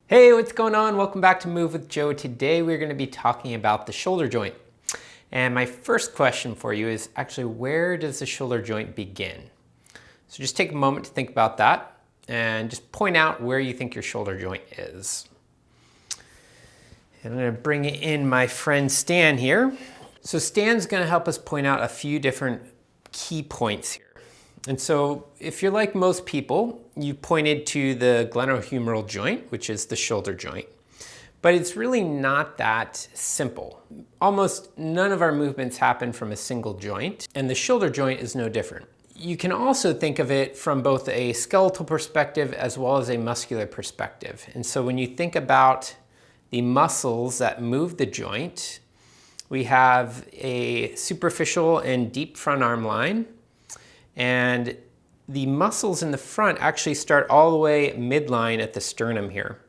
Hey, what's going on? Welcome back to Move with Joe. Today we're going to be talking about the shoulder joint. And my first question for you is actually, where does the shoulder joint begin? So just take a moment to think about that and just point out where you think your shoulder joint is. And I'm going to bring in my friend Stan here. So Stan's going to help us point out a few different key points here. And so if you're like most people, you pointed to the glenohumeral joint, which is the shoulder joint. But it's really not that simple. Almost none of our movements happen from a single joint, and the shoulder joint is no different. You can also think of it from both a skeletal perspective as well as a muscular perspective. And so when you think about the muscles that move the joint, we have a superficial and deep front arm line. And the muscles in the front actually start all the way midline at the sternum here.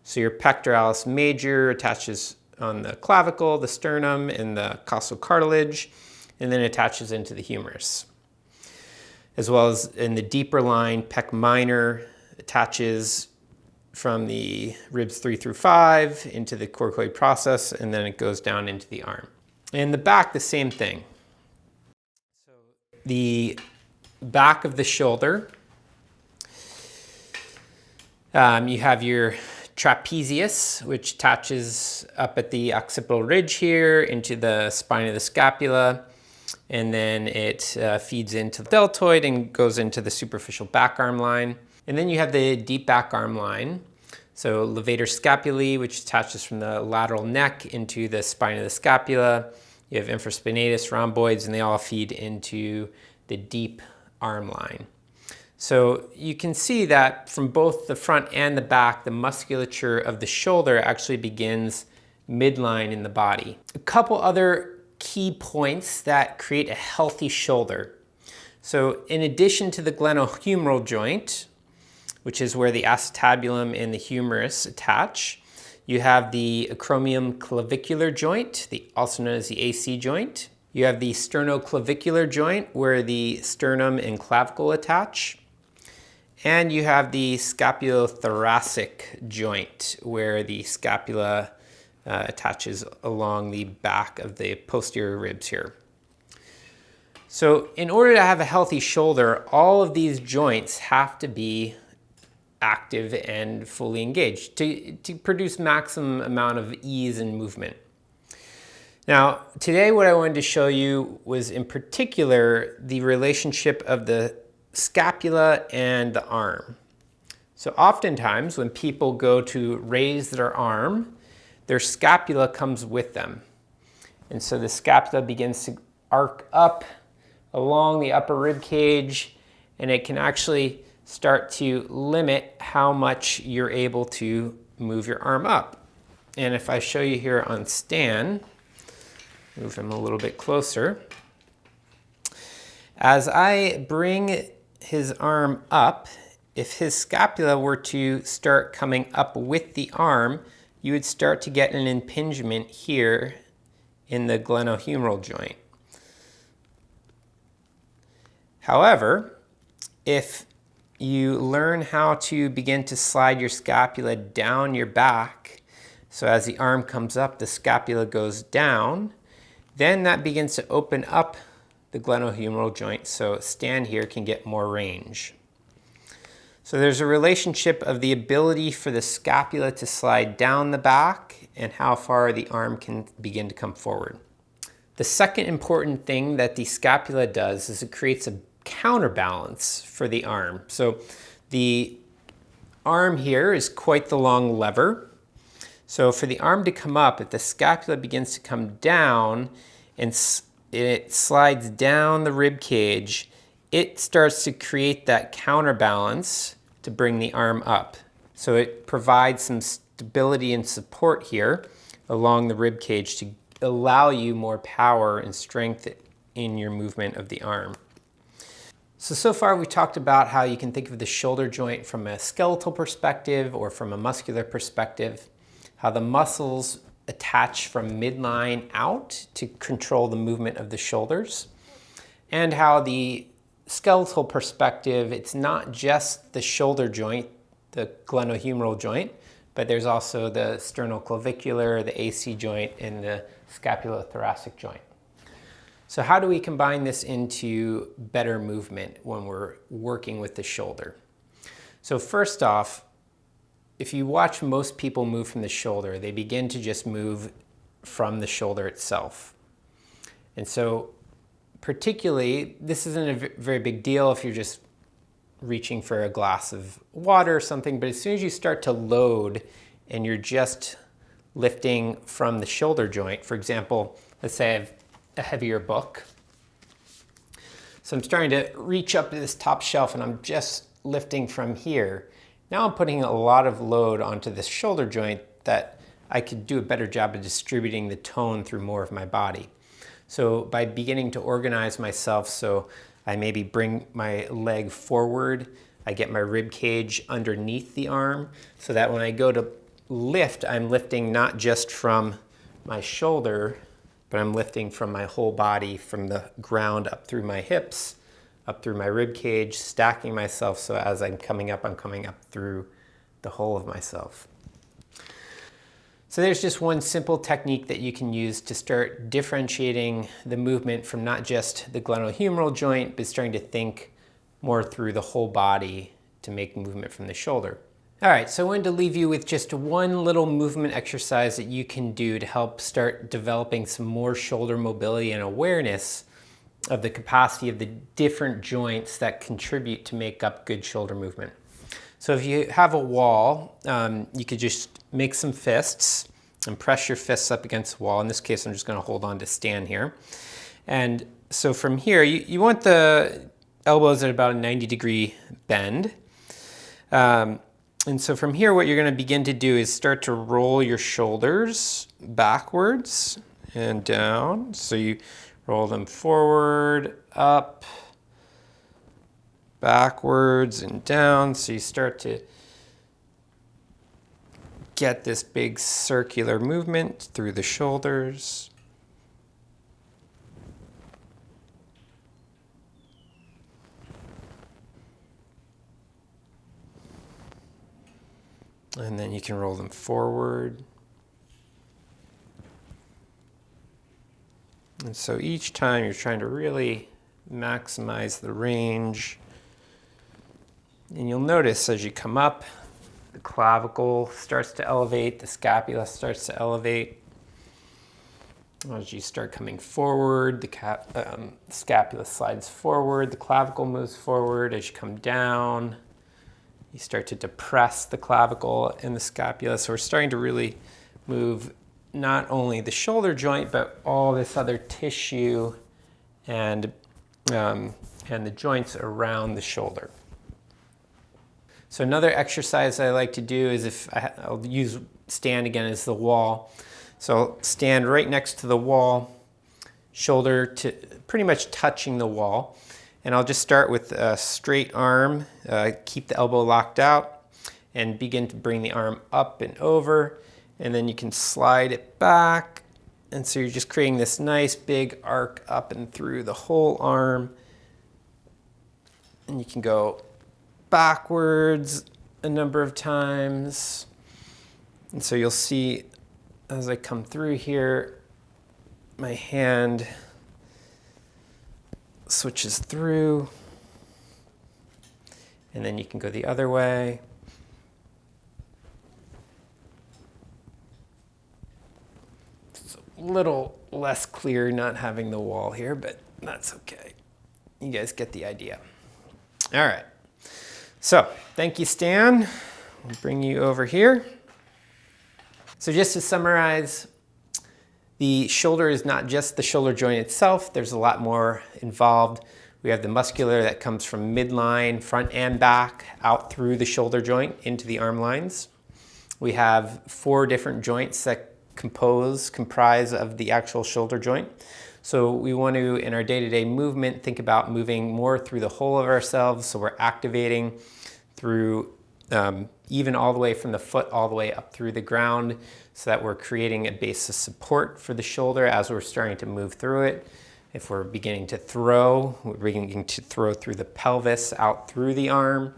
So your pectoralis major attaches on the clavicle, the sternum, and the costal cartilage, and then attaches into the humerus. As well as in the deeper line, pec minor attaches from the ribs 3 through 5 into the coracoid process, and then it goes down into the arm. In the back, the same thing. So the back of the shoulder, you have your trapezius, which attaches up at the occipital ridge here into the spine of the scapula, and then it feeds into the deltoid and goes into the superficial back arm line. And then you have the deep back arm line, so levator scapulae, which attaches from the lateral neck into the spine of the scapula. You have infraspinatus, rhomboids, and they all feed into the deep arm line. So you can see that from both the front and the back, the musculature of the shoulder actually begins midline in the body. A couple other key points that create a healthy shoulder. So in addition to the glenohumeral joint, which is where the acetabulum and the humerus attach, you have the acromioclavicular joint, also known as the AC joint. You have the sternoclavicular joint where the sternum and clavicle attach. And you have the scapulothoracic joint where the scapula attaches along the back of the posterior ribs here. So in order to have a healthy shoulder, all of these joints have to be active and fully engaged to produce maximum amount of ease and movement. Now, today what I wanted to show you was in particular the relationship of the scapula and the arm. So oftentimes when people go to raise their arm, their scapula comes with them. And so the scapula begins to arc up along the upper rib cage, and it can actually start to limit how much you're able to move your arm up. And if I show you here on Stan, move him a little bit closer. As I bring his arm up, if his scapula were to start coming up with the arm, you would start to get an impingement here in the glenohumeral joint. However, if you learn how to begin to slide your scapula down your back, so as the arm comes up, the scapula goes down, then that begins to open up the glenohumeral joint so Stan here can get more range. So there's a relationship of the ability for the scapula to slide down the back and how far the arm can begin to come forward. The second important thing that the scapula does is it creates a counterbalance for the arm. So the arm here is quite the long lever. So for the arm to come up, if the scapula begins to come down and it slides down the rib cage, it starts to create that counterbalance to bring the arm up. So it provides some stability and support here along the rib cage to allow you more power and strength in your movement of the arm. So far we've talked about how you can think of the shoulder joint from a skeletal perspective or from a muscular perspective, how the muscles attach from midline out to control the movement of the shoulders, and how the skeletal perspective, it's not just the shoulder joint, the glenohumeral joint, but there's also the sternoclavicular, the AC joint, and the scapulothoracic joint. So how do we combine this into better movement when we're working with the shoulder? So first off, if you watch most people move from the shoulder, they begin to just move from the shoulder itself. And so particularly, this isn't a very big deal if you're just reaching for a glass of water or something, but as soon as you start to load and you're just lifting from the shoulder joint, for example, let's say I have a heavier book. So I'm starting to reach up to this top shelf and I'm just lifting from here. Now I'm putting a lot of load onto this shoulder joint that I could do a better job of distributing the tone through more of my body. So by beginning to organize myself, so I maybe bring my leg forward, I get my rib cage underneath the arm, so that when I go to lift, I'm lifting not just from my shoulder, but I'm lifting from my whole body, from the ground up through my hips, up through my rib cage, stacking myself so as I'm coming up through the whole of myself. So there's just one simple technique that you can use to start differentiating the movement from not just the glenohumeral joint, but starting to think more through the whole body to make movement from the shoulder. All right, so I wanted to leave you with just one little movement exercise that you can do to help start developing some more shoulder mobility and awareness of the capacity of the different joints that contribute to make up good shoulder movement. So if you have a wall, you could just make some fists and press your fists up against the wall. In this case, I'm just going to hold on to stand here. And so from here, you want the elbows at about a 90-degree bend. And so from here, what you're going to begin to do is start to roll your shoulders backwards and down. So you roll them forward, up, backwards and down. So you start to get this big circular movement through the shoulders. And then you can roll them forward. And so each time you're trying to really maximize the range. And you'll notice as you come up, the clavicle starts to elevate, the scapula starts to elevate. As you start coming forward, the scapula slides forward, the clavicle moves forward. As you come down, you start to depress the clavicle and the scapula. So we're starting to really move not only the shoulder joint, but all this other tissue and the joints around the shoulder. So another exercise I like to do is I'll use stand again as the wall. So stand right next to the wall, shoulder to pretty much touching the wall. And I'll just start with a straight arm, keep the elbow locked out, and begin to bring the arm up and over. And then you can slide it back. And so you're just creating this nice big arc up and through the whole arm. And you can go backwards a number of times. And so you'll see as I come through here, my hand switches through, and then you can go the other way. It's a little less clear not having the wall here, but that's okay. You guys get the idea. All right. So thank you, Stan. I'll bring you over here. So just to summarize, the shoulder is not just the shoulder joint itself. There's a lot more involved. We have the muscular that comes from midline, front and back, out through the shoulder joint into the arm lines. We have 4 different joints that comprise of the actual shoulder joint. So we want to, in our day-to-day movement, think about moving more through the whole of ourselves. So we're activating through even all the way from the foot all the way up through the ground, so that we're creating a base of support for the shoulder as we're starting to move through it. If we're beginning to throw, we're beginning to throw through the pelvis out through the arm.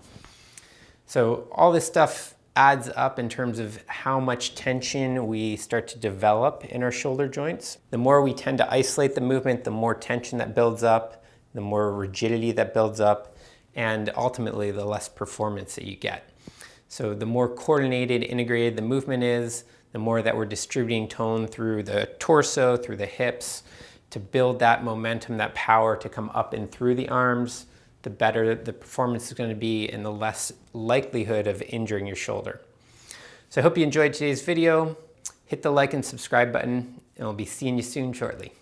So all this stuff adds up in terms of how much tension we start to develop in our shoulder joints. The more we tend to isolate the movement, the more tension that builds up, the more rigidity that builds up, and ultimately the less performance that you get. So the more coordinated, integrated the movement is, the more that we're distributing tone through the torso, through the hips, to build that momentum, that power to come up and through the arms, the better the performance is going to be and the less likelihood of injuring your shoulder. So I hope you enjoyed today's video. Hit the like and subscribe button, and I'll be seeing you soon shortly.